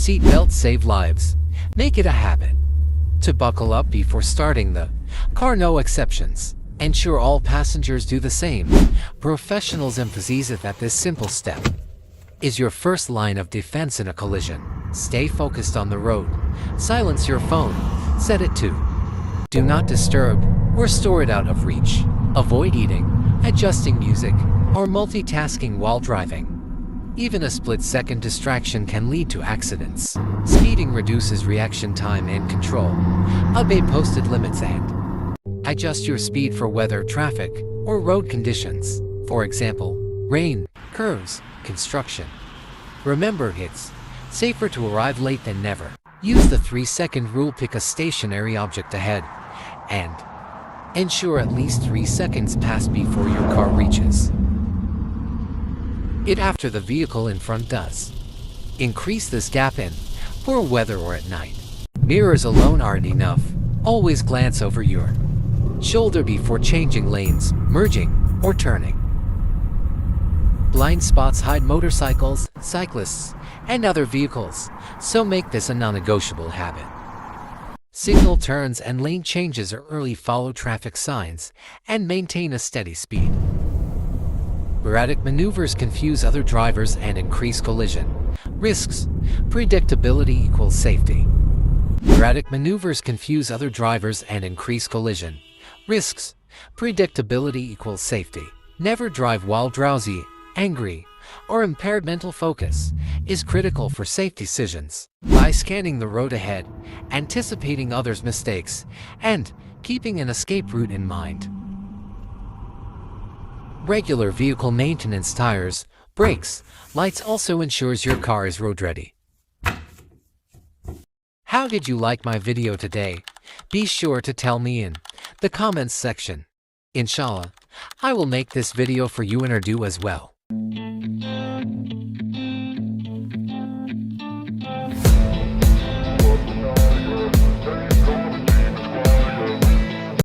Seatbelts save lives. Make it a habit to buckle up before starting the car, no exceptions. Ensure all passengers do the same. Professionals emphasize that this simple step is your first line of defense in a collision. Stay focused on the road. Silence your phone. Set it to do not disturb or store it out of reach. Avoid eating, adjusting music, or multitasking while driving. Even a split-second distraction can lead to accidents. Speeding reduces reaction time and control. Obey posted limits and adjust your speed for weather, traffic, or road conditions. For example, rain, curves, construction. Remember, it's safer to arrive late than never. Use the 3-second rule. Pick a stationary object ahead and ensure at least 3 seconds pass before your car reaches it after the vehicle in front does. Increase this gap in poor weather or at night. Mirrors alone aren't enough. Always glance over your shoulder before changing lanes, merging, or turning. Blind spots hide motorcycles, cyclists, and other vehicles, so make this a non-negotiable habit. Signal turns and lane changes are early. Follow traffic signs and maintain a steady speed. Erratic maneuvers confuse other drivers and increase collision risks. Predictability equals safety. Erratic maneuvers confuse other drivers and increase collision risks. Predictability equals safety. Never drive while drowsy, angry, or impaired. Mental focus is critical for safe decisions. By scanning the road ahead, anticipating others' mistakes, and keeping an escape route in mind. Regular vehicle maintenance, tires, brakes, lights also ensures your car is road ready. How did you like my video today? Be sure to tell me in the comments section. Inshallah, I will make this video for you and do as well.